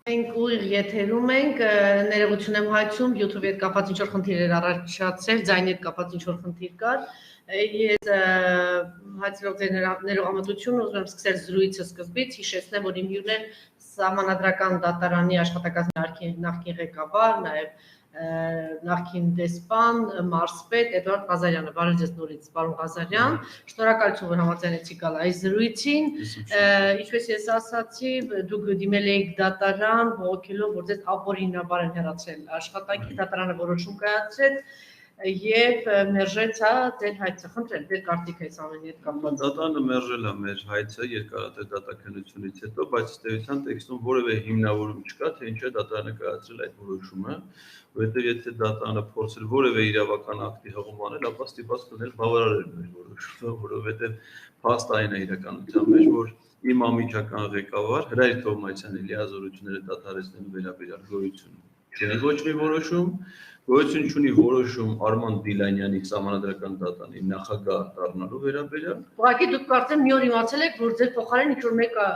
Մենք ուղիղ եթերում ենք, ներողություն եմ հայցում, YouTube-ի հետ կապված ինչ-որ խնդիր էր առաջացել, ձայնի հետ կապված ինչ-որ խնդիր կար։ Ես հայցելով ձեր ներողամտությունը ուզում եմ սկսել զրույցը սկզբից, հիշեցնեմ, որ իմ հյուրն է Սահմանադրական դատարանի աշխատակազմի նախկին ղեկավար, նաև նախկին դեսպան, մարզպետ Էդվարդ Ղազարյանը։ Բարև ձեզ նորից, պարոն Ղազարյան։ Շնորհակալություն, որ համաձայնեցիք գալ այս զրույցին։ Ինչպես ես ասացի, դուք դիմել եք դատարան, բողոքելով, որ ձեզ ապօրինաբար են հեռացրել աշխատանքի, դատարանը որոշում կայացրեց եւ մերժեց ձեր հայցը։ Խնդրեմ, ձեր կարծիքը այս ամենի հետ կապված։ Դատարանը մերժել է մեր հայցը երկարատև դատաքննությունից հետո, բայց ըստ էության տեքստում որևէ հիմնավորում չկա, թե ինչու է դատարանը կայացրել այդ որոշումը, որովհետեւ եթե դատարանը փորձեր որևէ իրավական ակտի հղում անել, ապա ստիպված կլիներ բավարարել մեր որոշումը, որովհետեւ փաստային է իրականության մեջ, որ իմ անմիջական ղեկավար Հրայր Թովմասյանի լիազորությունները դադարեցնելու վերաբերյալ գոյություն չունի ոչ մի որոշում, գոյություն չունի որոշում Արման Դիլանյանի Սահմանադրական դատարանի նախագահ դառնալու վերաբերյալ։ Ուղղակի դուք կարծեմ մի օր իմացել եք, որ ձեր փոխարեն ինչ-որ մեկը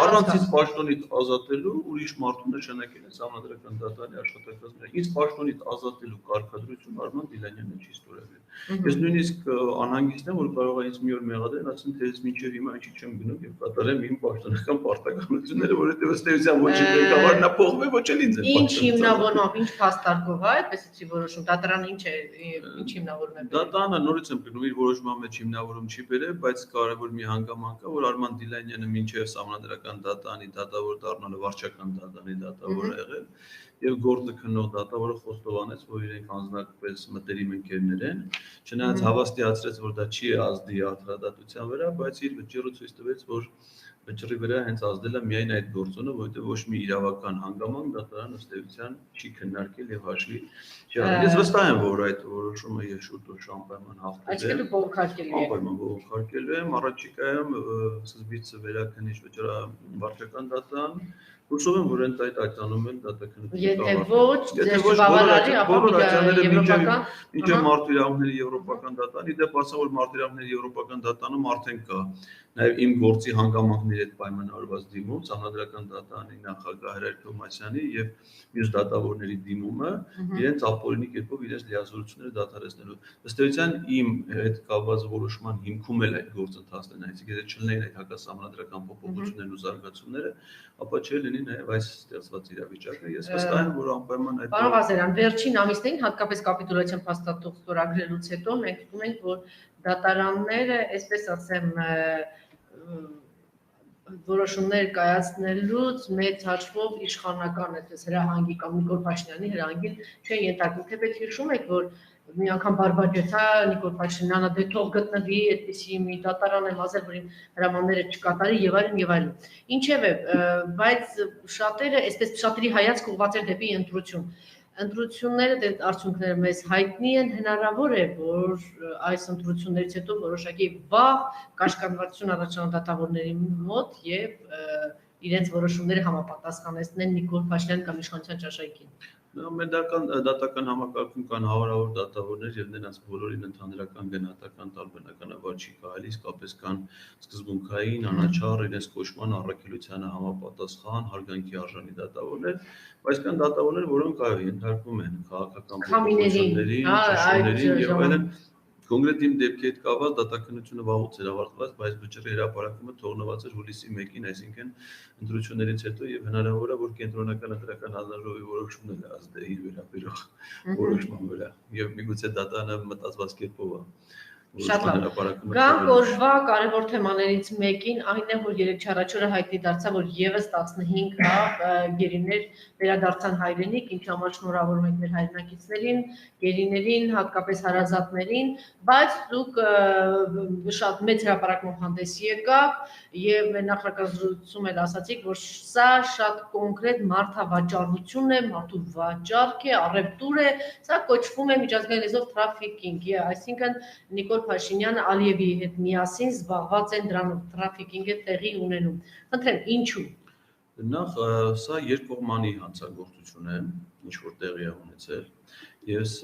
առանցից պաշտոնից ազատելու ուրիշ մարդու նշանակել է Սահմանադրական դատարանի աշխատակազմը։ Իսկ պաշտոնից ազատելու կարգադրություն Արման Դիլանյանը չի ստորագրել։ Ես նույնիսկ անհանգիստ եմ, որ կարող է ինձ մի օր մեղադրեն, ասեն, թե ես մինչև հիմա ինչի չեմ գնում եւ կատարեմ իմ պաշտոնական պարտականությունները, որովհետեւ ըստ էության ոչ իմ ղեկավարն է փոխվում է, ոչ էլ ինձ է։ Ինչ հիմնավորմամբ, ինչ փաստարկով է այդպեսի որոշում, դատարանը ինչ հիմնավորում է։ Դատարանը նորից եմ գնում, իր որոշման մեջ հիմնավորում չի բերել, բայց կարևոր մի հանգամանք կա, որ Արման Դիլանյանը մինչև Սահմանադրական դատարանի դատավոր դառնալը վարչական դատարանի դատավոր է եղել եւ գործը քննող դատավորը խոստովանեց, որ իրենք անձնակցպես մտերիմ ընկերներ են, չնայած հավաստիացրեց, որ դա չի ազդի արդարադատության վրա, բայց իր վճիռը ցույց տվեց, որ վճռի վրա հենց ազդել է միայն այդ գործոնը, որովհետեւ ոչ մի իրավական հանգամանք դատարանը ըստ էության չի քննարկել եւ հաշվի չի առել։ Ես վստահ եմ, որ այդ որոշումը ես շուտով անպայման հաղթել եմ։ Այսինքն դու բողոքարկելու եք։ Անպայման բողոքարկելու եմ, առաջիկայում սկզբից վերաքննիչ վարչական դատարան Հուսով եմ, որ այդ անում են դատաքննությունը։ Եթե ոչ, ձեր բավարարի, ապա եվրոպական մինչև մարդու իրավունքների եվրոպական դատարան, իդեպ ասա, որ մարդու իրավունքների եվրոպական դատարանում արդեն կա նաև իմ գործի հանգամանքների հետ պայմանավորված դիմում, Սահմանադրական դատարանի նախագահ Հրայր Թովմասյանի եւ մյուս դատավորների դիմումը, իրենց ապօրինի կերպով իրենց լիազորությունները դադարեցնելու։ Ըստ էության իմ հետ կապված որոշման հիմքում էլ այդ գործընթացն է, այսինքն եթե չլինեին այդ հակասահմանադրական փոփոխություններն ու զարգացումները, ապա չէ լինի նաև այս ստեղծված իրավիճակը։ Ես վստահ եմ, որ անպայման այդ Պարոն Ղազարյան, վերջին ամիսներին, հատկապես կապիտուլյացիան փաստաթուղթ ստորագրելուց հետո մենք զգում ենք, որ դատարանները, այսպես ասեմ, որոշումներ կայացնելուց մեծ հաշվով իշխանական այդպես հրահանգի կամ Նիկոլ Փաշինյանի հրահանգին չեն ենթարկվում։ Թեպետ հիշում եք, որ մի անգամ բարբաջեց Նիկոլ Փաշինյանը, դե թող գտնվի այդպիսի մի դատարան եմ ասել, որ իմ հրամանները չկատարի եւ այլն եւ այլն։ Ինչևէ, բայց շատերը, այսպես շատերի հայացք ուղղված էր դեպի ընտրություն։ Ընտրությունները արդյունքները մեզ հայտնի են, հնարավոր է, որ այս ընտրություններից հետո որոշակի վաղ կաշկանդվածություն առաջանա դատավորների մոտ եւ իրենց որոշումները համապատասխանեցնեն Նիկոլ Փաշինյան կամ իշխանության ճաշակին։ Մեր դատական համակարգում կան հարյուրավոր դատավորներ եւ նրանց բոլորին ընդհանրական գնահատական տալ բնականաբար չի կարելի, իսկապես կան սկզբունքային, անաչառ, իրենց կոչման առաքելությանը համապատասխան, հարգանքի արժանի դատավորներ, բայց կան դատավորներ, որոնք ենթարկվում են քաղաքական փոփոխություններին եւ այլն։ Կոնկրետ իմ դեպքի հետ կապված դատաքննությունը վաղուց էր ավարտված, բայց վճռի հրապարակումը թողնված էր հուլիսի 1-ին, այսինքն ընտրություններից հետո եւ հնարավոր է, որ կենտրոնական ընտրական հանձնաժողովի որոշումն էլ ազդի իր վերաբերող որոշման վրա եւ միգուցե դատարանը մտածված կերպով է։ Շատ լավ։ Գանք օրվա կարևոր թեմաներից մեկին այն է, որ երեք չառաջորը հայտնի դարձավ, որ եւս 15 գերիներ վերադարձան հայրենիք, ինչի համար շնորհավորում ենք մեր հայրենակիցներին, գերիներին, հատկապես հարազատներին, բայց դուք շատ մեծ հրապարակումով հանդես եկաք եւ մեր նախնական զրույցում էլ ասացիք, որ սա շատ կոնկրետ մարդավաճառություն է, մարդու վաճառք է, առևտուր է, սա կոչվում է միջազգային լեզվով trafficking, այսինքն Նիկոլ Փաշինյանը Ալիևի հետ միասին զբաղված են դրանով, trafficking-ը տեղի ունենում։ Խնդրեմ, ինչու։ Նախ սա երկկողմանի հանցագործություն է, ինչ որ տեղի է ունեցել, եւ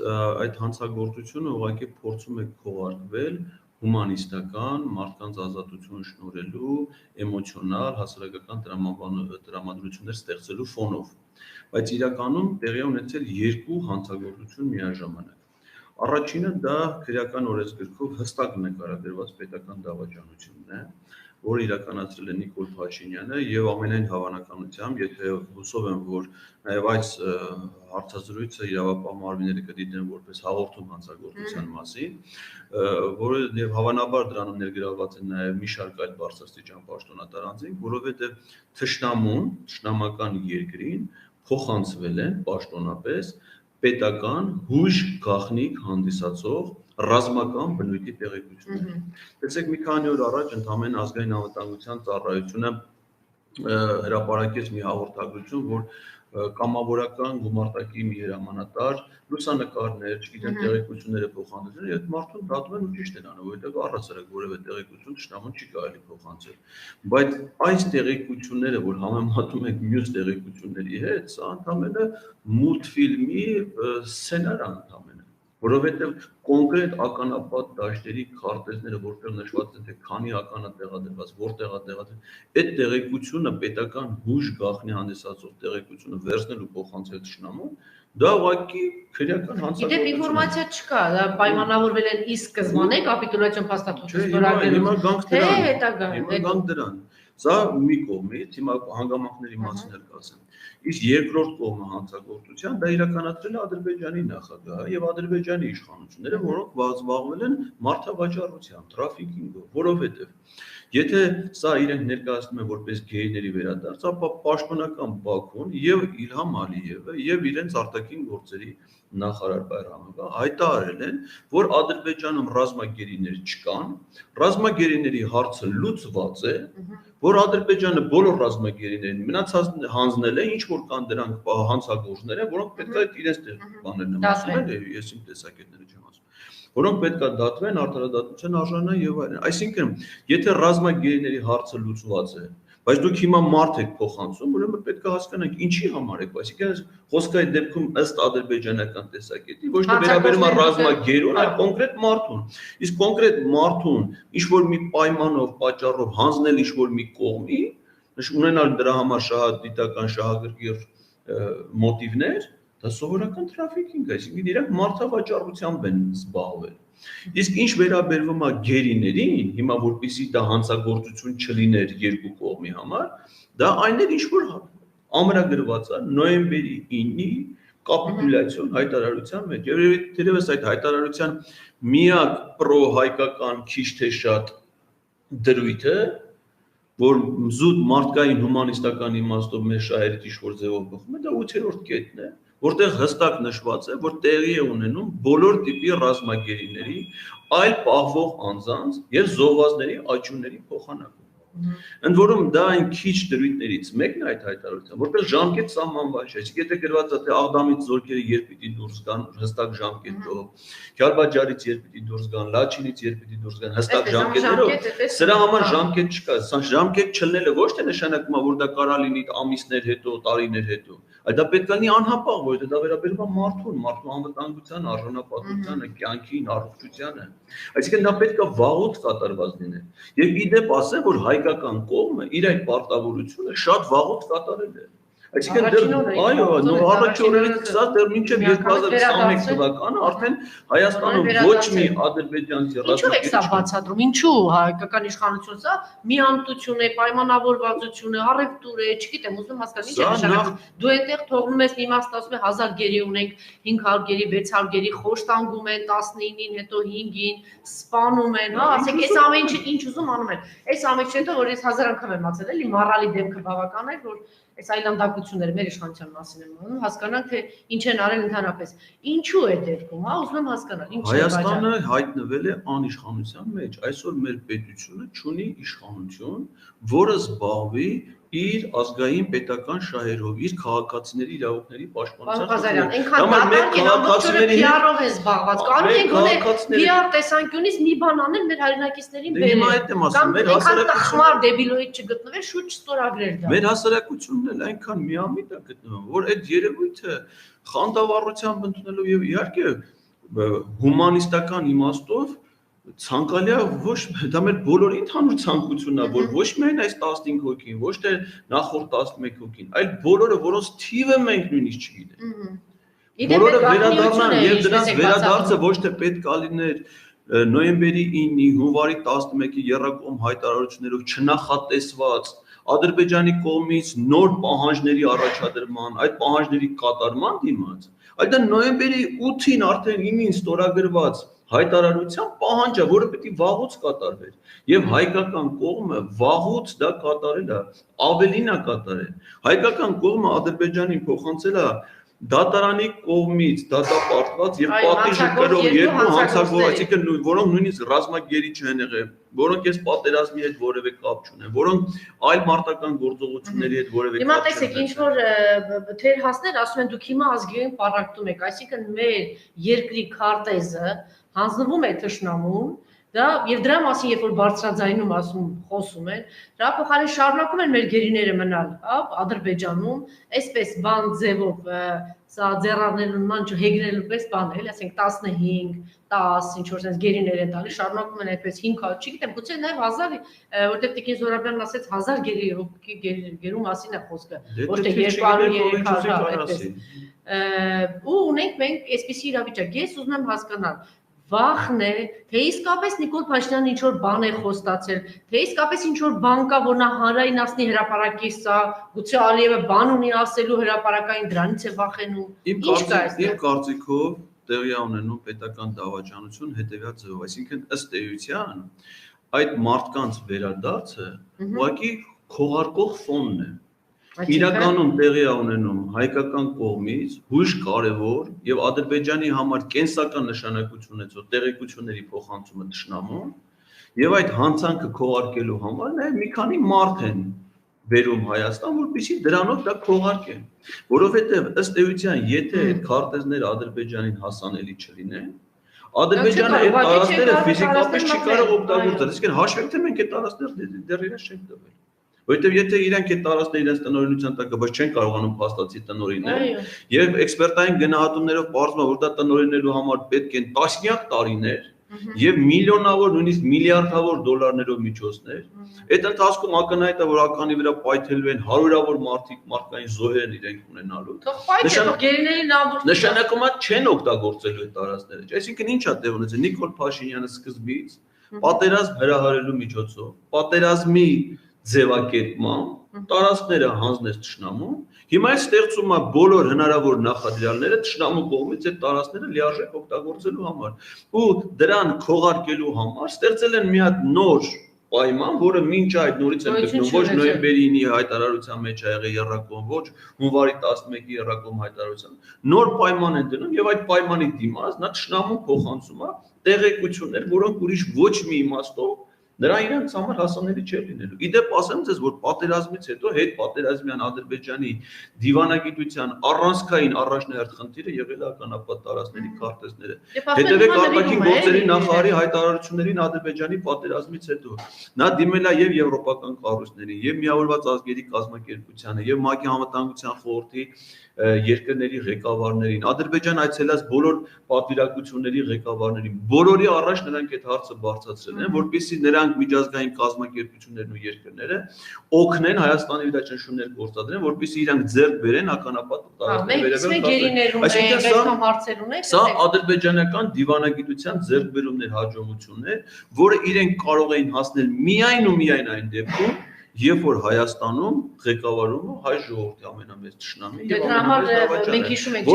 այդ հանցագործությունը ուղղակի փորձում է քողարկվել հումանիստական, մարդկանց ազատություն շնորհելու, էմոցիոնալ, հասարակական տրամադրություններ ստեղծելու ֆոնով։ Բայց իրականում տեղի ունեցել երկու հանցագործություն միաժամանակ։ Առաջինը դա քրեական օրենսգրքով հստակ նկարագրված պետական դավաճանությունն է, որը իրականացրել է Նիկոլ Փաշինյանը եւ ամենայն հավանականությամբ, եթե հուսով եմ, որ նաեւ այս հարցազրույցը իրավապահ մարմինները կդիտեն որպես հաղորդում հանցագործության մասին, որը եւ հավանաբար դրանում ներգրավված են նաեւ մի շարք այլ բարձրաստիճան պաշտոնատար անձինք, որովհետեւ թշնամական երկրին փոխանցվել են պաշտոնապես պետական հույժ գաղտնիք հանդիսացող ռազմական բնույթի տեղեկություններ։ Տեսեք մի քանի օր առաջ ընդհանրեն ազգային անվտանգության ծառայությունը հրապարակեց մի հաղորդագրություն, որ կամավորական գումարտակի մի հրամանատար լուսանկարներ, չգիտեմ տեղեկությունները փոխանցել, եւ մարդուն դատում են ու ճիշտ են անում, որովհետեւ առհասարակ որևէ տեղեկություն ճշտամուն չի կարելի փոխանցել։ Բայց այս տեղեկությունները, որ համեմատում ենք մյուս տեղեկությունների հետ, սա ընդհանրապես մուլտֆիլմի սցենար է ընդհանրապես, որովհետեւ կոնկրետ ականապատ դաշտերի քարտեզները, որտեղ նշված է թե քանի ական է տեղադրված, որտեղ է տեղադրված, այդ տեղեկությունը պետական հույժ գաղտնի հանդիսացող տեղեկությունը վերցնել ու փոխանցել ճշնամուն, դա ուղղակի քրեական հանցագործություն է։ Գիտեք, ինֆորմացիա չկա, դա պայմանավորվել են ի սկզբանե կապիտուլյացիոն փաստաթուղթը ստորագրել։ Հիմա գանք դրան։ Հետագա։ Հիմա գանք դրան։ Սա մի կողմից, հիմա հանգամանքների մասին էլ կասեմ։ Իսկ երկրորդ կողմը հանցագործության դա իրականացրել է Ադրբեջանի նախագահը եւ Ադրբեջանի իշխանությունները, որոնք զբաղվել են մարդավաճառությամբ, տրաֆիկինգով, որովհետեւ եթե սա իրենք ներկայացնում են որպես գեյների վերադարձ, ապա պաշտոնական Բաքուն եւ Իլհամ Ալիևը եւ իրենց արտաքին գործերի նախարար Բայրամովը հայտարարել են, որ Ադրբեջանում ռազմագերիներ չկան, ռազմագերիների հարցը լուծված է, որ Ադրբեջանը բոլոր ռազմագերիներին մնացած հանձնել է, ինչ որ կան դրանք հանցագործներ են, որոնք պետք է իրենց բաներն ամուսնեն, ես իմ տեսակետները չեմ ասում, որոնք պետք է դատվեն, արդարադատության արժանան եւ այլն։ Այսինքն, եթե ռազմագերիների հարցը լուծված է, բայց դուք հիմա մարդ եք փոխանցում, ուրեմն պետք է հասկանանք ինչի համար եք, այսինքն խոսքը այդ դեպքում ըստ ադրբեջանական տեսակետի ոչ թե վերաբերում է ռազմագերուն, այլ կոնկրետ մարդուն։ Իսկ կոնկրետ մարդուն ինչ որ մի պայմանով, պատճառով հանձնել ինչ որ մի կողմի, ունենալ դրա համար շահադիտական, շահագրգիռ մոտիվներ, դա սովորական տրաֆիկինգ է, այսինքն իրենք մարդավաճառությամբ են զբաղվել։ Իսկ ինչ վերաբերվում է գերիներին, հիմա որպեսզի դա հանցագործություն չլիներ երկու կողմի համար, դա այն էր ինչ որ ամրագրված է նոյեմբերի 9-ի կապիտուլյացիոն հայտարարության մեջ։ Եվ թերևս այդ հայտարարության միակ պրո-հայկական քիչ թե շատ դրույթը, որ զուտ մարդկային հումանիստական իմաստով մեր շահերից ինչ որ ձևով բխում է, դա 8-րդ կետն է, որտեղ հստակ նշված է, որ տեղի է ունենում բոլոր տիպի ռազմագերիների, այլ պահվող անձանց եւ զոհվածների աճյունների փոխանակում։ Ընդ որում դա այն քիչ դրույթներից մեկն է այդ հայտարարության, որտեղ ժամկետ սահմանված չէ, իսկ եթե գրված է թե Աղդամից զորքերը երբ պիտի դուրս գան, հստակ ժամկետով, Քյալբաջարից երբ պիտի դուրս գան, Լաչինից երբ պիտի դուրս գան, հստակ ժամկետներով, սրա համար ժամկետ չկա, սա ժամկետ չլնելը ոչ թե նշանակում է, որ դա կարա լինի ամիսներ հետո, տարիներ հետո, այլ դա պետք է լինի անհապաղ, որովհետեւ դա վերաբերում է մարդուն, մարդու անվտանգությանը, արժանապատվությանը, կյանքին, առողջությանը։ Այսինքն դա պետք է վաղուց կատարված լինի։ Եվ ի դեպ ասեմ, որ հայկական կողմը իր այդ պարտավորությունը շատ վաղուց կատարել է։ Այսինքն այո, առաջին օրերից սկսած դեռ մինչև 2021 թվականը արդեն Հայաստանում ոչ մի ադրբեջանցի ռազմական ինչու է սա բացատրում, ինչու հայկական իշխանությունը սա միամտություն է, պայմանավորվածություն է, առևտուր է, չգիտեմ, ուզում հասկանալ ինչ է նշանակում։ Դու այնտեղ թողնում ես մի մաս ասում է 1000 գերի ունենք, 500 գերի, 600 գերի խոշտանգում են 19-ին, հետո 5-ին, սպանում են, հա, ասեք, այս ամեն ինչը ինչ ուզում անում են։ Այս ամեն ինչը հետո որ ես 1000 անգամ եմ ասել, էլի մառալի դեմքը բավական է, որ այս այլանդակությունները մեր իշխանության մասին եմ անում, հասկանանք թե ինչ են արել ընդհանրապես։ Ինչու է դեպքում, հա, ուզում եմ հասկանալ, ինչ է Հայաստանը հայտնվել է անիշխանության մեջ։ Այսօր մեր պետությունը ունի իշխանություն, որը զբաղվի իր ազգային պետական շահերով, իր քաղաքացիների իրավունքների պաշտպանությամբ։ Այնքան քաղաքացիների PR-ով է զբաղված։ Կարող ենք գոնե PR տեսանկյունից մի բան անել մեր հայրենակիցներին բերել։ Հիմա այդ եմ ասում, մեր հասարակությունը խմար դեբիլոիդ չգտնվեր, շուտ չստորագրեր դա։ Մեր հասարակությունն էլ այնքան միամիտ է գտնվում, որ այդ երևույթը խանդավառությամբ ընդունելով եւ իհարկե հումանիստական իմաստով Ցանկալի է ոչ դա մեր բոլորի ընդհանուր ցանկությունն է, որ ոչ միայն այս 15 հոգին, ոչ թե նախորդ 11 հոգին, այլ բոլորը, որոնց թիվը մենք նույնիսկ չգիտենք։ Բոլորը վերադառնան եւ դրանց վերադարձը ոչ թե պետք է լիներ նոյեմբերի 9-ի, հունվարի 11-ի եռակողմ հայտարարություններով չնախատեսված Ադրբեջանի կողմից նոր պահանջների առաջադրման, այդ պահանջների կատարման դիմաց, այլ դա նոյեմբերի 8-ին արդեն 9-ին ստորագրված հայտարարության պահանջ է, որը պետք է վաղուց կատարվեր եւ հայկական կողմը վաղուց դա կատարել է, ավելին է կատարել։ Հայկական կողմը Ադրբեջանին փոխանցել է դատարանի կողմից դատապարտված եւ պատիժը կրող երկու հանցագործ, այսինքն որոնք նույնիսկ ռազմագերի չեն եղել, որոնք այս պատերազմի հետ որևէ կապ չունեն, որոնք այլ մարտական գործողությունների հետ որևէ կապ չունեն։ Հիմա տեսեք, ինչ որ թեր հասներ, ասում են դուք հիմա ազգային պարակտում եք, այսինքն մեր երկրի քարտեզը հանձնվում է թշնամուն, դա եւ դրա մասին երբ որ բարձրաձայնում ասում խոսում են, դրա փոխարեն շարունակում են մեր գերիները մնալ, Ադրբեջանում, այսպես բան ձևով, սա ձեռարներուն չհեգնելու պես բան է, ասենք 15, 10, ինչ որ sense գերիներ են տալի, շարունակում են այդպես 500, չգիտեմ, գուցե նաեւ 1000, որտեղ Տիկին Զորաբյանն ասեց 1000 գերու մասին է խոսքը, ոչ թե 200-300, այդպես։ Ու ունենք մենք այսպիսի իրավիճակ, ես ուզում եմ հասկանալ վախն է, թե իսկապես Նիկոլ Փաշինյանը ինչ որ բան է խոստացել, թե իսկապես ինչ որ բան կա, որ նա հանրայնացնի հրապարակի սա, գուցե Ալիևը բան ունի ասելու հրապարակային, դրանից է վախենում։ Ինչ կա այստեղ։ Իմ կարծիքով տեղի ունենում պետական դավաճանություն հետևյալ ձևով, այսինքն ըստ էության այդ մարդկանց վերադարձը ուղղակի քողարկող ֆոնն է։ Իրականում տեղի է ունենում հայկական կողմից հույժ կարևոր եւ Ադրբեջանի համար կենսական նշանակություն ունեցող տեղեկությունների փոխանցումը դաշնամուն եւ այդ հանցանքը քողարկելու համար նաեւ մի քանի մարդ են վերում Հայաստան, որպեսզի դրանով դա քողարկեն, որովհետեւ ըստ էության եթե այդ քարտեզները Ադրբեջանին հասանելի չլինեն, Ադրբեջանը այդ տարածքները ֆիզիկապես չի կարող օգտագործել, այսինքն հաշվեք թե մենք այդ տարածքները դեռ իրենց չենք տվել։ Որտեւ եթե իրանք այդ տարածքները իրենց տնօրինության տակ բայց չեն կարողանում փաստացի տնօրինել եւ էքսպերտային գնահատումներով պարզվում է որ դա տնօրինելու համար պետք են տասնյակ տարիներ եւ միլիոնավոր նույնիսկ միլիարդավոր դոլարներով միջոցներ այդ ընթացքում ակնհայտ է որ ականի վրա պայթելու են հարյուրավոր մարդկային զոհեր իրենք ունենալու նշանակում է չեն օգտագործելու այդ տարածքները այսինքն ինչա տեղ ունեցել Նիկոլ Փաշինյանը սկզբից պատերազմ հրահարելու միջոցով պատերազմի ձևակերպման տարածքները հանձնեց թշնամուն հիմա այս ստեղծում է բոլոր հնարավոր նախադրյալները թշնամու կողմից այդ տարածքները լիարժեք օգտագործելու համար ու դրան քողարկելու համար ստեղծել են մի հատ նոր պայման, որը մինչ այդ նորից են գտնում ոչ նոյեմբերի 9-ի հայտարարության մեջ ա եղել եռակողմ, ոչ հունվարի 11-ի եռակողմ հայտարարության, նոր պայման են դնում եւ այդ պայմանի դիմաց նա թշնամուն փոխանցում է տեղեկություններ, որոնք ուրիշ ոչ մի իմաստով Նրա իրենց համար հասանելի չէ լինելու։ Իդեպ ասեմ ձեզ, որ պատերազմից հետո հետ պատերազմյան Ադրբեջանի դիվանագիտության առանցքային առաջնահերթ խնդիրը եղել է ականապատ տարածքների քարտեզները։ Հետևեք արտաքին գործերի նախարարի հայտարարություններին Ադրբեջանի պատերազմից հետո։ Նա դիմել է եւ եվրոպական կառույցներին, եւ Միավորված ազգերի կազմակերպությանը, եւ ՄԱԿ-ի Անվտանգության խորհրդի երկրների ղեկավարներին, Ադրբեջան այցելած բոլոր պատվիրակությունների ղեկավարներին, բոլորի առաջ նրանք այդ հարցը բարձրացրել են, որպեսզի նրանք միջազգային կազմակերպություններն ու երկրները օգնեն Հայաստանի վրա ճնշումներ գործադրեն, որպեսզի իրանք ձեռք բերեն ականապատ տարածքները։ Սա ադրբեջանական դիվանագիտության ձեռքբերումներ, հաջողություններ, որը իրենք կարող էին հասնել միայն ու միայն այն դեպքում Երբ որ Հայաստանում ղեկավարում է հայ ժողովրդի ամենամեծ թշնամի եւ ամենամեծ մենք հիշում ենք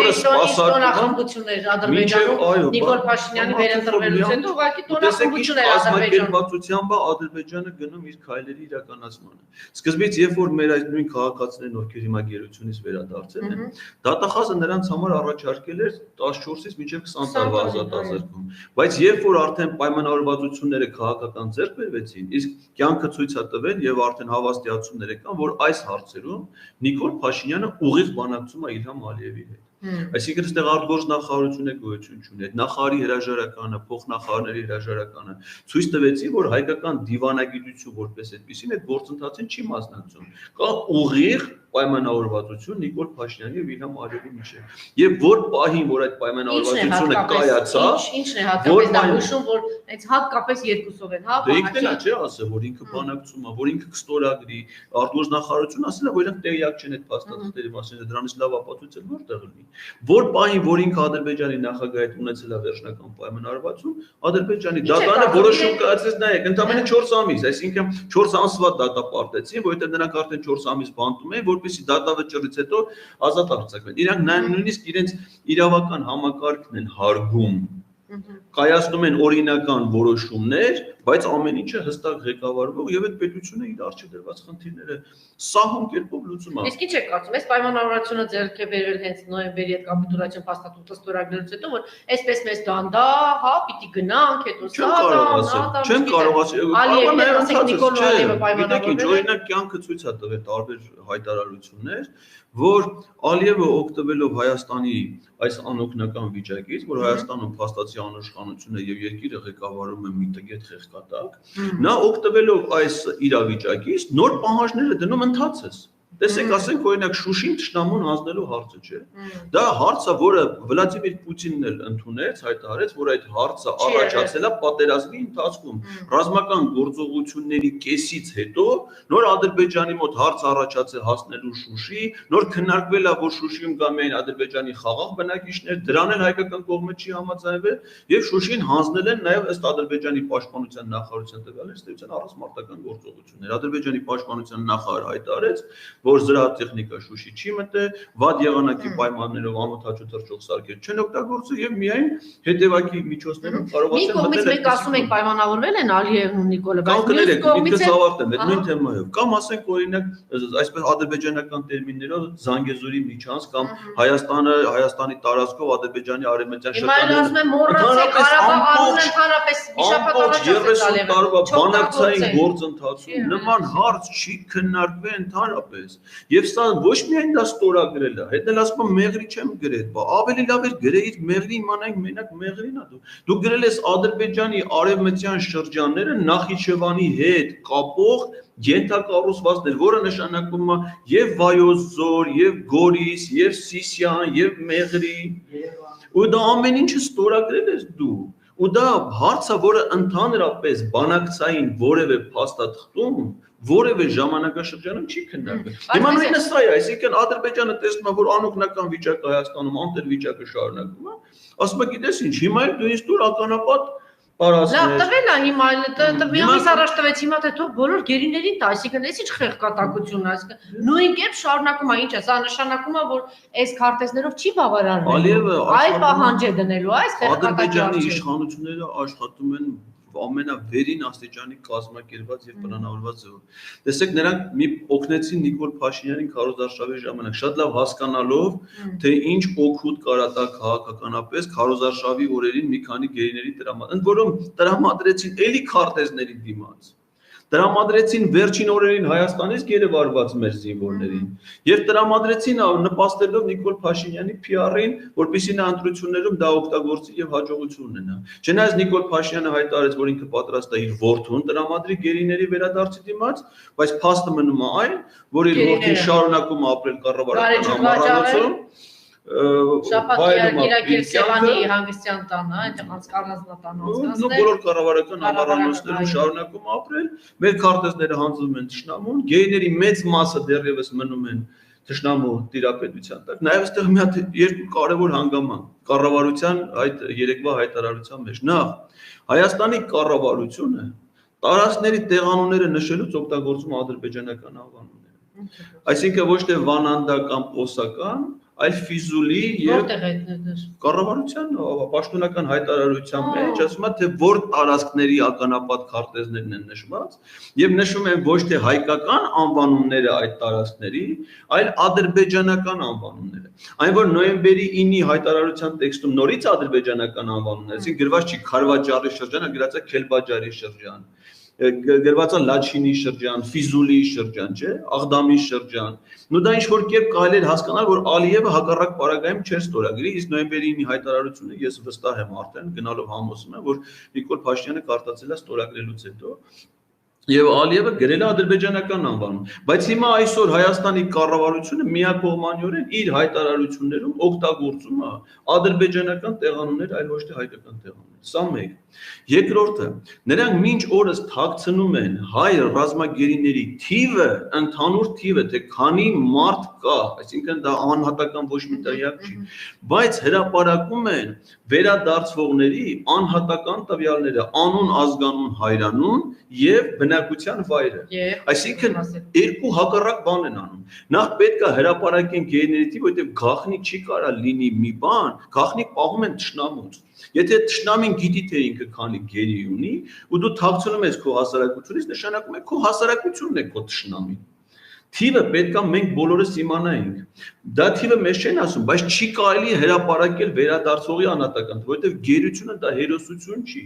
տոնախմբություններ Ադրբեջանում Նիկոլ Փաշինյանի վերընտրվելուց հետո ուղղակի տոնախմբություններ Ադրբեջանում Ադրբեջանը գնում իր քայլերի իրականացմանը Սկզբից երբ որ մեր այդ նույն քաղաքացիներն ովքեր հիմա գերությունից վերադարձել են դատախազը նրանց համար առաջարկել էր 14-ից մինչև 20 տարվա ազատազրկում բայց երբ որ արդեն պայմանավորվածությունները քաղաքական ձեռք բերվեցին իսկ կյանքը ցույց է տվել եւ արդեն հավաստիացումներ կան, որ այս հարցերում Նիկոլ Փաշինյանը ուղիղ բանակցում է Իլհամ Ալիևի հետ։ Այսինքն այստեղ արտգործ նախարարությունը գոյություն չունի, այդ նախարարի հրաժարականը, փոխնախարարների հրաժարականը ցույց տվեցին, որ հայկական դիվանագիտություն որպես այդպեսին այդ գործընթացին չի մասնակցում։ Կա ուղիղ պայմանավորվածություն Նիկոլ Փաշինյանի եւ Իլհամ Ալիևի միջեւ։ Եվ որ պահին, որ այդ պայմանավորվածությունը կայացավ, ինչն է հատկապես դա հուշում, որ այս հատկապես երկուսով են, հա, դե ինքն էլ չէ ասել, որ ինքը բանակցում է, որ ինքը կստորագրի, արտգործնախարարությունը ասել է, որ իրանք տեղյակ չեն այդ փաստաթղթերի մասին, դրանից լավ ապացույց էլ որտեղ լինի։ Որ պահին, որ ինքը Ադրբեջանի նախագահի հետ ունեցել է վերջնական պայմանավորվածություն, Ադրբեջանի դատանը որոշում կայացրեց, նայեք, ընդամենը 4 ամիս, այսինքն 4 ամսվա դատապարտեցին, որովհետև նրանք արդեն 4 ամիս բանտում էին, որպեսզի դատավճռից հետո ազատ արձակվեն։ Իրանք նույնիսկ իրենց իրավական համակարգն են հարգում, կայացնում են օրինական որոշումներ, բայց ամեն ինչը հստակ ղեկավարվող եւ այդ պետությունը իր արժե դրված խնդիրները սահուն կերպով լուծում է։ Իսկ ինչ է կարծում, այս պայմանավորվածությունը ձեռք է բերվել հենց նոյեմբերի այդ կապիտուլյացիոն փաստաթուղթը ստորագրելուց հետո, որ այսպես մեծ դանդա, հա, պիտի գնանք, հետո սա, չեմ կարող ասել, պայմանավորվել։ Օրինակ կյանքը ցույց է տվել տարբեր հայտարարություններ, որ Ալիևը օգտվելով Հայաստանի այս անօգնական վիճակից, որ Հայաստանում փաստացի անիշխանությունը եւ երկիրը ղեկավարում է մի տգետ խեղկատակ, նա օգտվելով այս իրավիճակից նոր պահանջներ է դնում ընթացս։ Տեսեք, ասենք օրինակ Շուշին թշնամուն հանձնելու հարցը, չէ։ Դա հարց է, որը Վլադիմիր Պուտինն էլ ընդունեց, հայտարարեց, որ այդ հարցը առաջացել է պատերազմի ընթացքում։ Ռազմական գործողությունների կեսից հետո նոր Ադրբեջանի մոտ հարց առաջացել հասնելու Շուշի, նոր քննարկվել է, որ Շուշիում կա միայն Ադրբեջանի խաղաղ բնակիչներ, դրան էլ հայկական կողմը չի համաձայնվել, եւ Շուշին հանձնել են նաեւ ըստ Ադրբեջանի պաշտպանության նախարարության տվյալներին առանց գործողություններ։ Ադրբեջանի պաշտպանության նախարարը հայտարարեց, որ զրահատեխնիկա Շուշի չի մտել, վատ եղանակի պայմաններով անօթաչու թռչող սարքեր չեն օգտագործել եւ միայն հետեւակի միջոցներով կարողացել մտնել։ Մենք մենք ասում ենք պայմանավորվել են Ալիևն ու Նիկոլը, բայց մյուս կողմից է ավարտել այդ նույն թեմայով։ Կամ ասենք օրինակ, այսպես ադրբեջանական տերմիններով Զանգեզուրի միջանց կամ Հայաստանի տարածքով Ադրբեջանի արևմտյան շրջանում։ Հիմա ասում եմ մոռացեք Ղարաբաղը ընդհանրապես վիշապատարած բանակցային գործընթացում նման հարց չի քննարկվել ընդհանրապես։ Եվ սա ոչ միայն դա ստորագրել է, հետո էլ ասում եմ մեղրի չեմ գրել, ավելի լավ էր գրեիր մեղրի իմանայինք մենակ մեղրին է դու գրել ես Ադրբեջանի արևմտյան շրջանները Նախիջևանի հետ կապող ենթակառուցվածքներ, որը նշանակում է եւ Վայոց ձոր, եւ Գորիս, եւ Սիսիան, եւ Մեղրի, ու դա ամեն ինչը ստորագրել ես դու։ Ու դա հարց է, որը ընդհանրապես բանակցային որևէ փաստաթղթում որևէ ժամանակաշրջանում չի քննարկվել։ Հիմա նույնը սա է, այսինքն Ադրբեջանը տեսնում է, որ անօգնական վիճակը Հայաստանում անտեր վիճակը շարունակվում է, ասում է, գիտես ինչ, հիմա էլ դու ինձ տուր ականապատ Լավ, տվել է հիմա, մի ամիս առաջ տվեց, հիմա թե թող բոլոր գերիներին տա, այսինքն այս ինչ խեղկատակություն է, այսինքն նույն կերպ շարունակում է, ինչ է, սա նշանակում է, որ այս քարտեզներով չի բավարարվելու, այլ պահանջ է դնելու, այս խեղկատակի Ադրբեջանի իշխանությունները աշխատում են ամենավերին աստիճանի կազմակերպված եւ պլանավորված ձևով։ Տեսեք, նրանք մի օգնեցին Նիկոլ Փաշինյանին քարոզարշավի ժամանակ, շատ լավ հասկանալով, թե ինչ օգուտ կարա տա քաղաքականապես քարոզարշավի օրերին մի քանի գերիների տրամադրել, ընդ որում տրամադրեցին էլի քարտեզների դիմաց։ Տրամադրեցին վերջին օրերին Հայաստանից գերեվարված մեր զինվորներին եւ տրամադրեցին նպաստելով Նիկոլ Փաշինյանի PR-ին, որպեսզի նա ընտրություններում դա օգտագործի եւ հաջողություն ունենա։ Չնայած Նիկոլ Փաշինյանը հայտարարեց, որ ինքը պատրաստ է իր որդուն տրամադրի գերիների վերադարձի դիմաց, բայց փաստը մնում է այն, որ իր որդին շարունակում է ապրել կառավարական համառանոցում Շապակիրակերսևանի հանգստյան տանը, այնտեղ առանձնատան անցկացնել։ Ու բոլոր կառավարական համառանոցներում շարունակում ապրել, մեր քարտեզները հանձնում են թշնամուն, գերիների մեծ մասը դեռևս մնում են թշնամու տիրապետության տակ։ Նաև այստեղ մի հատ երկու կարևոր հանգամանք կառավարության այդ երեկվա հայտարարության մեջ։ Նախ Հայաստանի կառավարությունը տարածքների տեղանունները նշելուց օգտագործում ադրբեջանական անվանումներ։ Այսինքն ոչ թե Վանանդա կամ Պոսական, այլ Ֆիզուլի եւ կառավարության պաշտոնական հայտարարության մեջ ասում է, թե որ տարածքների ականապատ քարտեզներն են նշված եւ նշում են ոչ թե հայկական անվանումները այդ տարածքների, այլ ադրբեջանական անվանումները։ Այն որ նոյեմբերի 9-ի հայտարարության տեքստում նորից ադրբեջանական անվանումներ, այսինքն գրված չի Խարվաճարի շրջանը, գրած է Քելբաջարի շրջան, գրված է Լաչինի շրջան, Ֆիզուլի շրջան, չէ, Աղդամի շրջան։ Նու դա ինչ որ կերպ կարելի է հասկանալ, որ Ալիևը հակառակ պարագայում չէր ստորագրի, իսկ նոյեմբերի 9-ի հայտարարությունը ես վստահ եմ արդեն գնալով համոզում եմ, որ Նիկոլ Փաշինյանը կարտացել է ստորագրելուց հետո Եվ Ալիևը գրել է ադրբեջանական անվանում, բայց հիմա այսօր Հայաստանի կառավարությունը միակողմանիորեն իր հայտարարություններում օգտագործում է ադրբեջանական տեղանուններ, այլ ոչ թե հայկական տեղանուններ։ Սա մեկ։ Երկրորդը, նրանք մինչ օրս թաքցնում են հայ ռազմագերիների թիվը, ընդհանուր թիվը, թե քանի մարդ կա, այսինքն դա անհատական ոչ մի տեղյակ չի, բայց հրապարակում են վերադարձվողների անհատական տվյալները, անուն, ազգանուն, հայրանուն եւ բնակության վայրը։ Այսինքն երկու հակառակ բան են անում։ Նախ պետք է հրապարակեն գերիների թիվը, որտեղ գաղտնի չի կարա լինի մի բան, գաղտնի պահում են թշնամուց։ Եթե թշնամին գիտի թե ինքը քանի գերի ունի, ու դու թաքցնում ես քո հասարակությունից, նշանակում է քո հասարակությունն է քո թշնամին։ Թիվը պետք է մենք բոլորս իմանայինք։ Դա թիվը մեզ չեն ասում, բայց չի կարելի հրապարակել վերադարձողի անհատական, որովհետև գերությունը դա հերոսություն չի։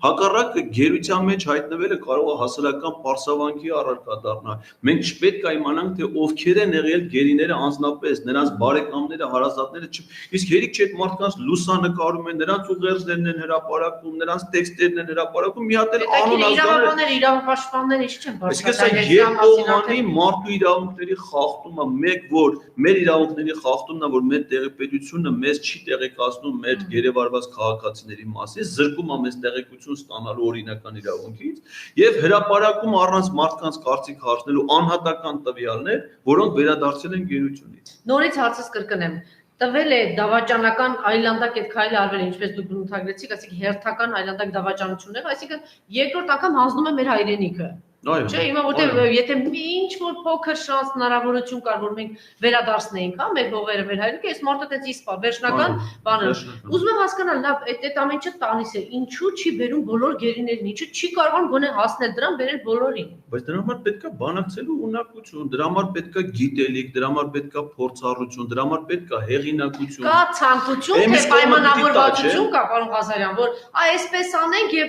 Հակառակը գերության մեջ հայտնվելը կարող է հասարակական պարսավանքի առարկա դառնալ։ Մենք չպետք է իմանանք, թե ովքեր են եղել գերիները անձնապես, նրանց բարեկամները, հարազատները, իսկ հերիք չէ այդ մարդկանց լուսանկարում են, նրանց ուղերձներն են հրապարակում, նրանց տեքստերն են հրապարակում, մի հատ էլ անուն ազգանները, իրավապաշտպանները ինչ չեն բարձրացնել։ Իսկ այս երկկողմանի մարդու իրավունքների խախտումը, մեկ որ մեր իրավունքների խախտումն է, որ մեր տեղեկատվությունը մեզ չի տեղեկացնում մեր գերեվարված քաղաքացիների մասին, զրկում է մեզ տեղեկություն ստանալու օրինական իրավունքից եւ հրապարակում առանց մարդկանց կարծիք հարցնելու անհատական տվյալներ, որոնք վերադարձել են գերությունից։ Նորից հարցս կրկնեմ։ Տվել է դավաճանական այլանդակ այդ քայլը արվել է, ինչպես դուք բնութագրեցիք, այսինքն հերթական այլանդակ դավաճանություններ, այսինքն երկրորդ անգամ հանձնում է մեր հայրենիքը։ Չէ, հիմա որտեղ եթե ինչ որ փոքր շանս հնարավորություն կար, որ մենք վերադարձնեինք, հա, մեր հողերը, մեր հայրենիքը, այս մարդը տենց իսպա, վերջնական բանը։ Ուզում եմ հասկանալ, լավ, այդ ամեն ինչը տալիս է, ինչու չի բերում բոլոր գերիներին, ինչու չի կարողանում գոնե հասնել դրան, բերել բոլորին։ Բայց դրա համար պետք է բանակցելու ունակություն, դրա համար պետք է գիտելիք, դրա համար պետք է փորձառություն, դրա համար պետք է հեղինակություն։ Կա ցանկություն, թե պայմանավորվածություն կա, պարոն Ղազարյան, որ այսպես անենք եւ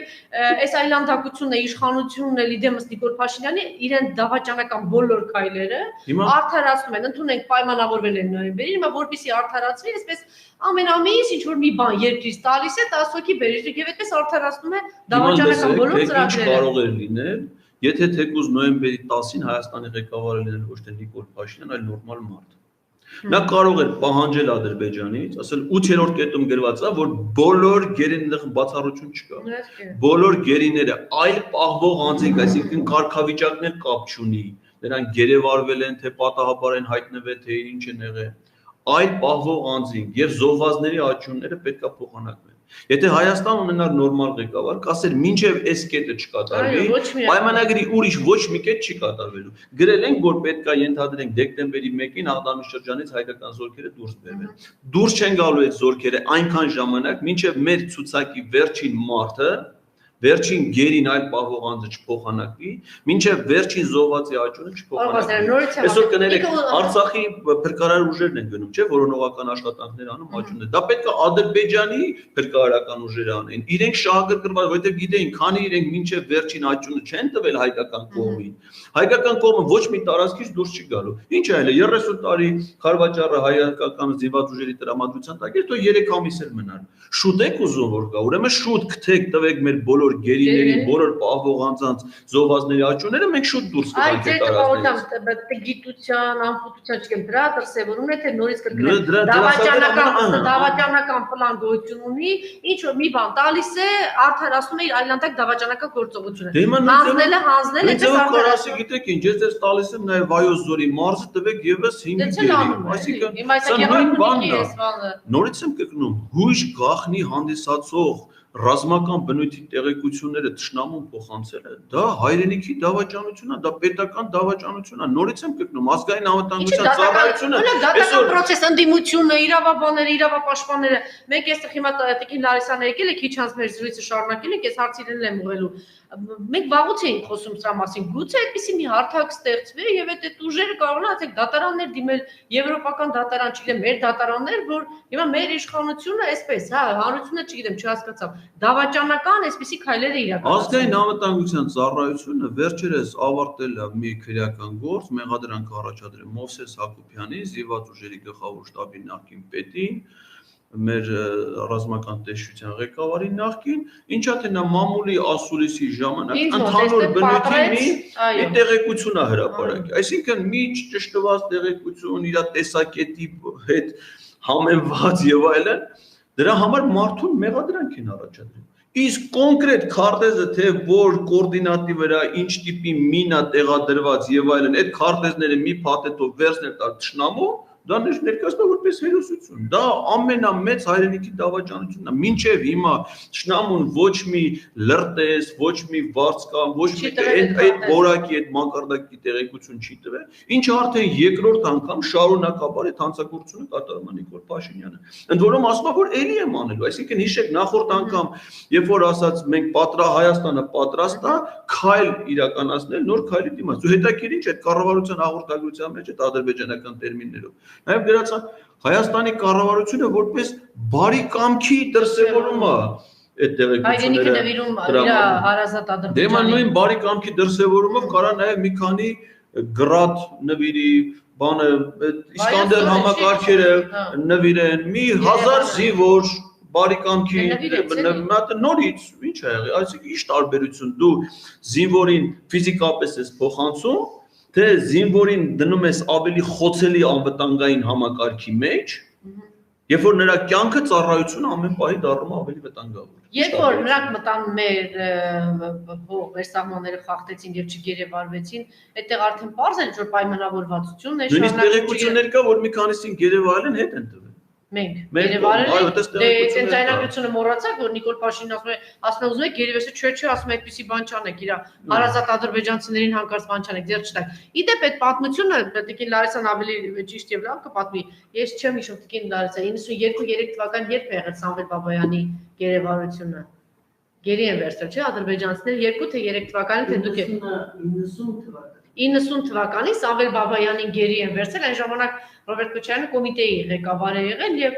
այս այլանդակությունը, իշխանությունն էլ իդեմս Նիկոլ Փաշինյանի իրեն դավաճանական բոլոր քայլերը արդարացնում են, ընդունենք պայմանավորվել են նոյեմբերին, հիմա որպեսզի արդարացվի, այսպես ամենամիս ինչ որ մի բան երկրից տալիս է 10 հոգի բերել եւ այդպես արդարացնում է դավաճանական բոլոր ծրագրերը։ Կարող է լինել, եթե թեկուզ նոյեմբերի 10-ին Հայաստանի ղեկավարը լինել ոչ թե Նիկոլ Փաշինյան, այլ նորմալ մարդ։ Նա կարող էր պահանջել Ադրբեջանից, ասել 8-րդ կետում գրված է, որ բոլոր գերիների բացառություն չկա։ Բոլոր գերիները այլ պահվող անձինք, այսինքն կարգավիճակներ կապ չունի, նրանք գերեվարվել են, թե պատահաբար են հայտնվել, թե ինչ են եղել, այլ պահվող անձինք եւ զոհվածների աճյունները պետք է փոխանակվեն։ Եթե Հայաստան ունենար նորմալ ղեկավար, կասեր մինչև այս կետը չկատարվի, պայմանագրի ուրիշ ոչ մի կետ չի կատարվելու։ Գրել ենք, որ պետք է ենթադրենք դեկտեմբերի 1-ին Աղդամի շրջանից հայկական զորքերը դուրս բերվեն։ Դուրս չեն գալու այդ զորքերը այնքան ժամանակ, մինչև մեր ցուցակի վերջին մարտը վերջին գերին այլ պահվող անձը չփոխանակվի, մինչև վերջին զոհվածի աճյունը չփոխանակվի։ Այսօր կներեք Արցախի փրկարար ուժերն են գնում, չէ՞, որոնողական աշխատանքներ անում աճյուններ։ Դա պետք է Ադրբեջանի փրկարարական ուժերը անեն։ Իրենք շահագրգռված, որովհետև գիտեին, քանի իրենք մինչև վերջին աճյունը չեն տվել հայկական կողմին։ Հայկական կողմը ոչ մի տարածքից դուրս չի գալու։ Ինչ է այլ 30 տարի Խարվաճառը հայկական զինված ուժերի տրամադրության տակ էր, թող 3 ամիս էլ մնար։ Շուտ եք ուզում որ գա, ուրեմն շուտ գտեք, տվեք մեր բոլոր գերիների, բոլոր պահվող անձանց զոհվածների աճյունները, մենք շուտ դուրս կգանք այդ տարածքներից։ Գիտության, անպուտության չգեմ, դրա դրսևորումն է, թե նորից կրկնեմ, դավաճանական պլան գոյություն ունի, ինչ որ մի բան տալիս է, արդարացնում է իր այլանդակ դավաճանական գործողությունը։ Հանձնել է, կարասի գիտեք ինչ, ես ձեզ տալիս եմ նաև Վայոց ձորի մարզը, տվեք եւս 5 գերի, այսինքն սա նույն բանն է։ Նորից եմ կրկնում, հույժ գաղտնի հանդիսացող ռազմական բնույթի տեղեկությունները թշնամուն փոխանցելը, դա հայրենիքի դավաճանություն է, դա պետական դավաճանություն է, նորից եմ կրկնում, ազգային անվտանգության ծառայությունը, դատական պրոցես, ընդդիմությունը, իրավաբանները, իրավապաշտպանները, մենք այստեղ հիմա Տիկին Լարիսանը եկել է, քիչ անց մեր զրույցը շարունակել ենք, ես հարցերն եմ ուղղելու։ Մենք վաղուց էինք խոսում սրա մասին, գուցե այդպիսի մի հարթակ ստեղծվի եւ այդ ուժերը կարողանա ասեք դատարաններ դիմել, եվրոպական դատարան, չգիտեմ, մեր դատարաններ, որ հիմա մեր իշխանությունը այսպես, հա, հանրությունը, չգիտեմ, չհասկացավ, դավաճանական այսպիսի քայլեր է իրականացնում։ Ազգային անվտանգության ծառայությունը վերջերս ավարտել է մի քրեական գործ, մեղադրանք առաջադրել Մովսես Հակոբյանին, զինված ուժերի գլխավոր շտաբի նախկին պետին, մեր ռազմական տեսչության ղեկավարի նախկին, ինչա թե նա մամուլի ասուլիսի ժամանակ ընդհանուր բնույթի մի տեղեկություն է հրապարակի, այսինքն մի ճշտված տեղեկություն իր տեսակետի հետ համեմված եւ այլն, դրա համար մարդուն մեղադրանք են առաջադրում։ Իսկ կոնկրետ քարտեզը թե որ կոորդինատի վրա ինչ տիպի մինա տեղադրված եւ այլն, այդ քարտեզները մի փաթեթով վերցնել տալ թշնամու, դա ներկայացնում որպես հերոսություն։ Դա ամենամեծ հայրենիքի դավաճանությունն է։ Մինչև հիմա թշնամուն ոչ մի լրտես, ոչ մի վարձկան, ոչ մի այդ որակի, այդ մակարդակի տեղեկություն չի տվել, ինչը արդեն երկրորդ անգամ շարունակաբար այդ հանցագործությունը կատարում է Նիկոլ Փաշինյանը։ Ընդ որում ասում է, որ էլի եմ անելու, այսինքն հիշեք նախորդ անգամ, երբ որ ասաց մենք Հայաստանը պատրաստ է քայլ իրականացնել նոր քայլի դիմաց։ Ու հետաքրքիր ինչ այդ կառավարության հաղորդագրության մեջ այդ ադրբեջանական տերմիններով Նաև գրած Հայաստանի կառավարությունը որպես բարի կամքի դրսևորում է այդ տեղեկությունները։ Հայրենիքը նվիրում իր հարազատ Ադրբեջանին։ Դե նույն բարի կամքի դրսևորումով կարա նաև մի քանի գրադ նվիրի, բանը Իսկանդեր համակարգերը նվիրեն, մի 1000 զինվոր բարի կամքի նորից ինչ է եղել, այսինքն ինչ տարբերություն դու զինվորին ֆիզիկապես ես փոխանցում Թե զինվորին դնում ես ավելի խոցելի անվտանգային համակարգի մեջ, երբ որ նրա կյանքը ծառայությունը ամեն պահի դառնում է ավելի վտանգավոր։ Երբ որ նրանք մտան մեր սահմանները խախտեցին եւ չգերեվարվեցին, այդտեղ արդեն պարզ է որ պայմանավորվածությունն է շարունակվում։ Նույնիսկ տեղեկություններ կա, որ մի քանիսին գերեվարել են հետ են տվել։ Մենք գերեվարել դե այդ այնագրությունը մոռացաք որ Նիկոլ Փաշինյանը ասում է ուզում եք գերեվեսը չէ ասում է այդպիսի բան չանեք իր հարազատ ադրբեջանցիներին հանկարծ բան չանեք ձեռ չտակ իդեպ այդ պատմությունը Տիկին Լարիսան ավելի ճիշտ եւ լավ կպատմի ես չեմ հիշում Տիկին Լարիսա 92-3 թվական երբ է եղել Սամվել Բաբայանի գերեվարությունը գերի են վերցրել չէ ադրբեջանցիները 2 թե 3 թվականին թե դուք 90 թվականին Սամվել Բաբայանին գերի են վերցրել այն ժամանակ Ռոբերտ Քոչարյանը կոմիտեի ղեկավար է եղել եւ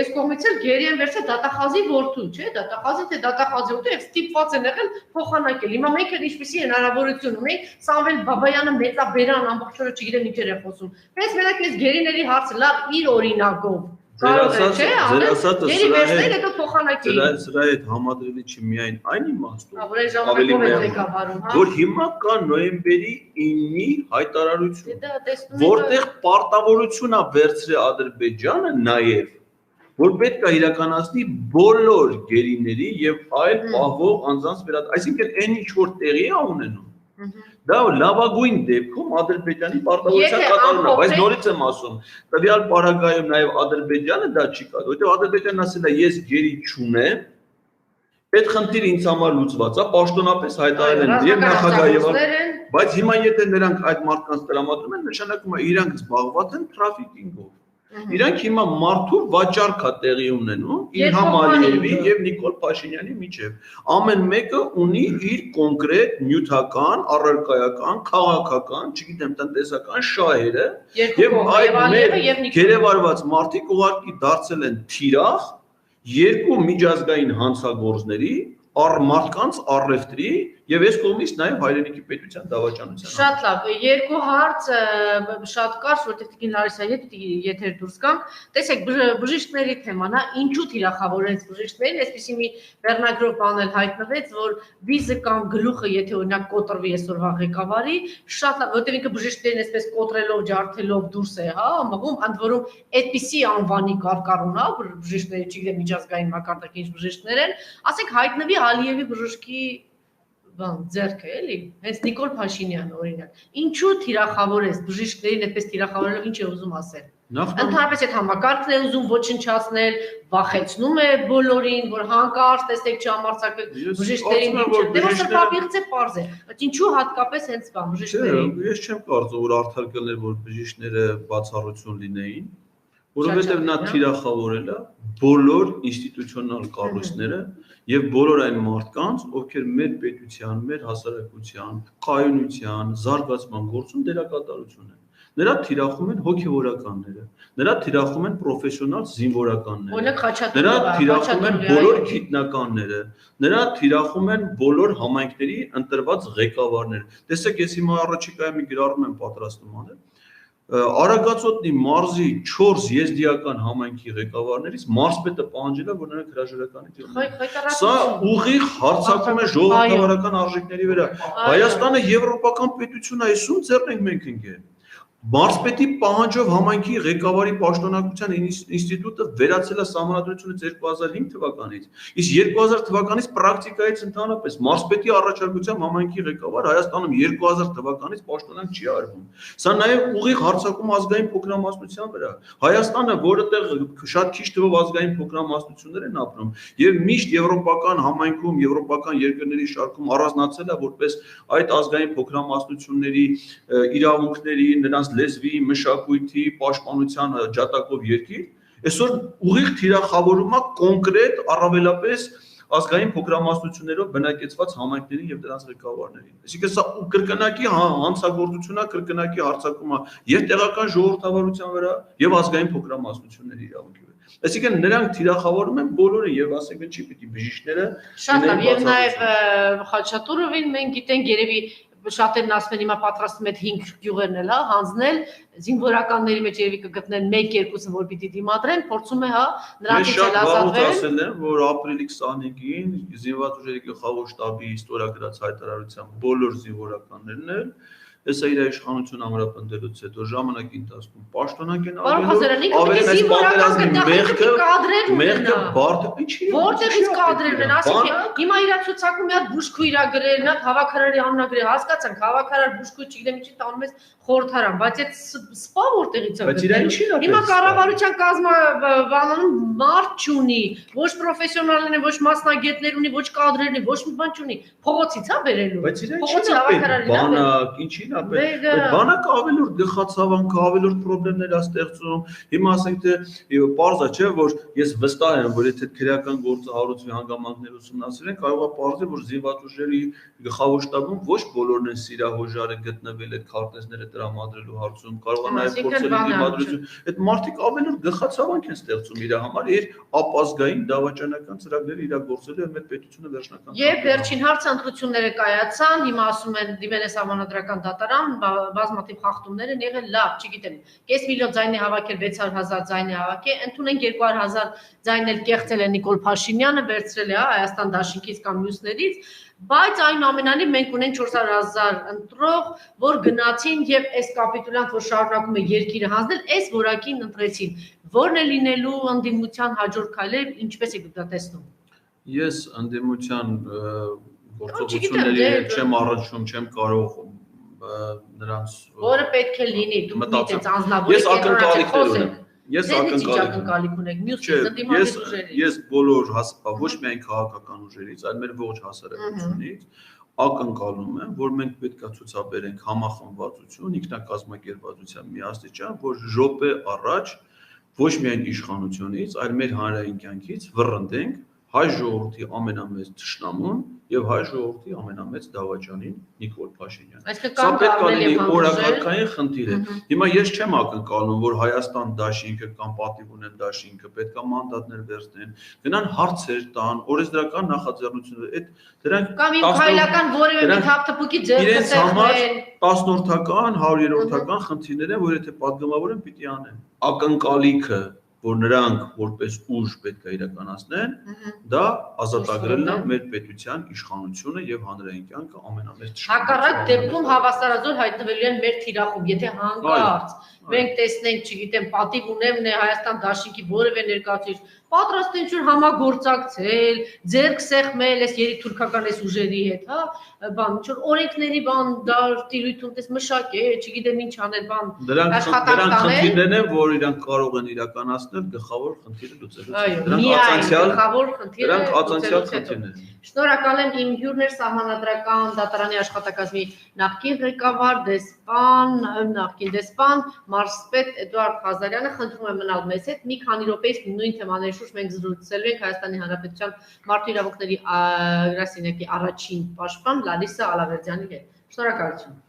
այս կողմից էլ գերի են վերցրել դատախազի որդու, չէ՞, դատախազի թե դատախազի որդու եւ ստիպված են եղել փոխանակել։ Հիմա մենք էլ ինչպեսի հնարավորություն ունենք Սամվել Բաբայանը մեծաբերան ամբողջ օրը չգիտեմ ինչեր է խոսում։ Պես մենակ այս գերիների հարցը լավ իր օրինակով Ձեր ասածը սրա հետ համադրելի չի միայն այն իմաստով, ավելի միայն, որ հիմա կա նոյեմբերի 9-ի հայտարարություն, որտեղ պարտավորություն է վերցրել Ադրբեջանը նաև, որ պետք է իրականացնի բոլոր գերիների եւ այլ պահվող անձանց այսինքն այն ինչ որ տեղի է ունենում Դա լավագույն դեպքում Ադրբեջանի պարտավորության կատարումն է, բայց նորից եմ ասում, տվյալ պարագայում նաև Ադրբեջանը դա չի կարող, որտեղ Ադրբեջանն ասել է ես գերի չունեմ, այդ խնդիրը ինձ համար լուծված է, պաշտոնապես հայտարարել են եւ նախագահ բայց հիմա եթե նրանք այդ մարդկանց տրամադրում են, նշանակում է իրանք զբաղված են թրաֆիկինգով։ Իրանք հիմա մարդու վաճառք է տեղի ունենում Իլհամ Ալիևի եւ Նիկոլ Փաշինյանի միջեւ։ Ամեն մեկը ունի իր կոնկրետ նյութական, առարկայական, քաղաքական, չգիտեմ, տնտեսական շահերը եւ այդ գերեվարված մարդիկ ուղղակի դարձել են թիրախ երկու միջազգային հանցագործների մարդկանց առևտրի եւ այս կողմից նաեւ հայրենիքի պետության դավաճանության։ Շատ լավ, երկու հարց շատ կարճ, որտեղ Տիկին Լարիսա եթե դուրս գամ, տեսեք բժիշկների թեման, հա, ինչու թիրախավորեց բժիշկներին, այսպեսի մի վերնագրով բանել հայտնվեց, որ վիզը կամ գլուխը, եթե օրինակ կոտրվի այսօրվա ղեկավարի, շատ լավ, որտեղ ինքը բժիշկներին այսպես կոտրելով, ջարդելով դուրս է, հա, մղում, ընդ որում այդպիսի անվանի կարկառուն, հա, բժիշկները, չգիտեմ, միջազգային մակարդակի ինչ բժիշկներ են, ասենք հայտնվի Ալիևի բժշկի ձեռքը էլի, հենց Նիկոլ Փաշինյանը օրինակ, ինչու թիրախավորես բժիշկներին այդպես թիրախավորելով ինչ է ուզում ասել։ Ընդհանրապես այդ համակարգն է ուզում ոչնչացնել, վախեցնում է բոլորին, որ հանկարծ տեսեք չհամարձակել բժիշկներին ինչ։ Դե որ սրբապիղծ է պարզ է, բայց ինչու հատկապես հենց բան բժիշկներին։ Ես չեմ կարծում, որ արդար կլներ, որ բժիշկները բացառություն լինեին, որովհետև նա թիրախավորել է բոլոր ինստիտուցիոնալ կառույցները եւ բոլոր այն մարդկանց, ովքեր մեր պետության, մեր հասարակության, կայունության, զարգացման գործում դերակատարություն են։ Նրա թիրախում են հոգեվորականները, նրա թիրախում են պրոֆեսիոնալ զինվորականները, նրա թիրախում են բոլոր գիտնականները, նրա թիրախում են բոլոր համայնքների ընտրված ղեկավարները։ Տեսեք, ես հիմա առաջիկայում մի գրառում եմ պատրաստում անել Արագածոտնի մարզի 4 եզդիական համայնքի ղեկավարներից մարզպետը պահանջել է, որ նրանք հրաժարականի թողնեն։ Սա ուղիղ հարձակում է ժողովրդավարական արժեքների վրա։ Հայաստանը եվրոպական պետություն է, այսում ձեռն ենք մենք ընկել։ Մարզպետի պահանջով համայնքի ղեկավարի պաշտոնակության ինստիտուտը վերացել է սահմանադրությունից 2005 թվականից, իսկ 2000 թվականից պրակտիկայից ընդհանրապես մարզպետի առաջարկությամբ համայնքի ղեկավար Հայաստանում 2000 թվականից պաշտոնանկ չի արվում։ Սա նաև ուղիղ հարձակում ազգային փոքրամասնության վրա։ Հայաստանը, որտեղ շատ քիչ թվով ազգային փոքրամասնություններ են ապրում, եւ միշտ եվրոպական համայնքում, եվրոպական երկրների շարքում առանձնացել է որպես այդ ազգային փոքրամասնությունների իրավունքների, նրանց լեզվի, մշակույթի, պաշտպանության ջատագով երկիր, այսօր ուղիղ թիրախավորում է կոնկրետ առավելապես ազգային փոքրամասնություններով բնակեցված համայնքներին եւ դրանց ղեկավարներին։ Այսինքն սա կրկնակի հանցագործություն է, կրկնակի հարձակում է եւ տեղական ժողովրդավարության վրա եւ ազգային փոքրամասնությունների իրավունքի վրա։ Այսինքն նրանք թիրախավորում են բոլորը եւ ասենք չի պիտի բժիշկները շատ լավ եւ նաեւ Խաչատուրովին մենք գիտենք երևի շատերն ասում են հիմա պատրաստում են 5 գյուղերն էլ, հա, հանձնել, զինվորականների մեջ երևի կգտնեն 1-2-ը, որ պիտի դիմադրեն, փորձում է, հա, նրանցից էլ ազատվել։ Ես ասել եմ, որ ապրիլի 25-ին զինված ուժերի գլխավոր շտաբի ստորագրած հայտարարությամբ բոլոր զինվորականներն էլ Եսա իր իշխանություն ամրապնդելուց հետո ժամանակի ընթացքում պաշտոնանկ են մեղքը բարդը ինչի որտեղից կադրերն են, ասենք հիմա իրա ցուցակում մի հատ բուժքույր իրա գրել, մի հատ հավաքարարի անունագրել, հասկացանք, հավաքարար բուժքույր չգիտեմ ինչի տանում ես խորհրդարան, բայց այդ սպա որտեղից է գտել։ Հիմա կառավարության կազմաբանում մարդ չունի, ոչ պրոֆեսիոնալներ են, ոչ մասնագետներ ունի, ոչ կադրեր ունի, ոչ մի բան չունի, փողոցից հա բերելու։ Բայց իրա ինչի Բանակը ավելորդ գլխացավանք, ավելորդ պրոբլեմներ է ստեղծում։ Հիմա ասենք թե պարզ է, չէ, որ ես վստահ եմ, որ եթե քրեական գործը հարուցվի հանգամանքներ ուսումնասիրեն, կարող է պարզել, որ զինված ուժերի գլխավոր շտաբում ոչ բոլորն են սիրահոժարը գտնվել այդ քարտեզները տրամադրելու հարցում, կարող է նաև փորձել դիմադրություն։ Այդ մարդիկ ավելորդ գլխացավանք են ստեղծում իր համար իր ապազգային դավաճանական ծրագրերը իրագործելու եւ մեր պետությունը վերջնական։ Եվ վերջին հարցընտրությունները կայացան, հիմա ասում են դիմել է սահմանադրական դատարան, բազմաթիվ խախտումներ են եղել, լավ, չգիտեմ, կես միլիոն ձայն է հավաքել, 600,000 ձայն է հավաքել, ընդունենք 200,000 ձայն էլ կեղծել է Նիկոլ Փաշինյանը, վերցրել է Հայաստան դաշինքից կամ մյուսներից, բայց այնուամենայնիվ մենք ունենք 400,000 ընտրող, որ գնացին եւ այս կապիտուլյանտ, որ շարունակում է երկիրը հանձնել, այս որակին ընտրեցին, որն է լինելու ընդդիմության հաջորդ քայլերը, ինչպես եք դա տեսնում։ Ես ընդդիմության գործողությունների հետ չեմ առնչվում, չեմ կարող նրանց որը պետք է լինի, դուք միտից անձնավորի Ես ակնկալիք ունեք, ես բոլոր ոչ միայն քաղաքական ուժերից, այլ մեր ողջ հասարակությունից ակնկալում եմ, որ մենք պետք է ցուցաբերենք համախմբվածություն, ինքնակազմակերպվածության մի աստիճան, որ րոպե առաջ ոչ միայն իշխանությունից, այլ մեր հանրային կյանքից վռնդենք հայ ժողովրդի ամենամեծ թշնամուն եւ հայ ժողովրդի ամենամեծ դավաճանին Նիկոլ Փաշինյանին։ Սա պետք է լինի օրակարգային խնդիր է։ Հիմա ես չեմ ակնկալում, որ Հայաստան դաշինքը կամ պատիվ ունեն դաշինքը պետք է մանդատներ վերցնեն, գնան հարցեր տան, օրենսդրական նախաձեռնություններ, այդ դրանք կամ քայլական որևէ մի թափթփուկի ձեռքը ծախեն 10-րդական, 100-րդական խնդիրներ են, որ եթե падգամավորեն պիտի անեն։ Ակնկալիքը որ նրանք որպես ուժ պետք է իրականացնեն, դա ազատագրելն է մեր պետության իշխանությունը եւ հանրային կյանքը ամենամեծ ճշտում։ Հակառակ դեպքում հավասարազոր հայտնվելու են մեր թիրախում, եթե հանկարծ մենք տեսնենք, չգիտեմ, պատիվ ունեմ Հայաստան դաշինքի որևէ ներկայացուցիչ, պատրաստ են ինչ-որ համագործակցել, ձեռք սեղմել այս երիտթուրքական այս ուժերի հետ, հա, բան, ինչ-որ օրենքների բան, դարտիրույթում տես մշակել, չգիտեմ ինչ անել, բան, աշխատանք խնդիրներն են, որ իրանք կարող են իրականացնել գլխավոր խնդիրը լուծելուց։ Դրանք առանցյալ խնդիրներ են։ Շնորհակալ եմ, իմ հյուրն էր Սահմանադրական դատարանի աշխատակազմի նախկին ղեկավար, նախկին դեսպան, մարզպետ Էդուարդ Ղազարյանը, խնդրում եմ մնալ մեզ հետ, մի քանի րոպեից նույն թեմաների շուրջ մենք զրուցելու ենք Հայաստանի Հանրապետության մարդու իրավունքների գրասենյակի առաջին պաշտպան Լարիսա Ալավերդյանի հետ։ Շնորհակալություն։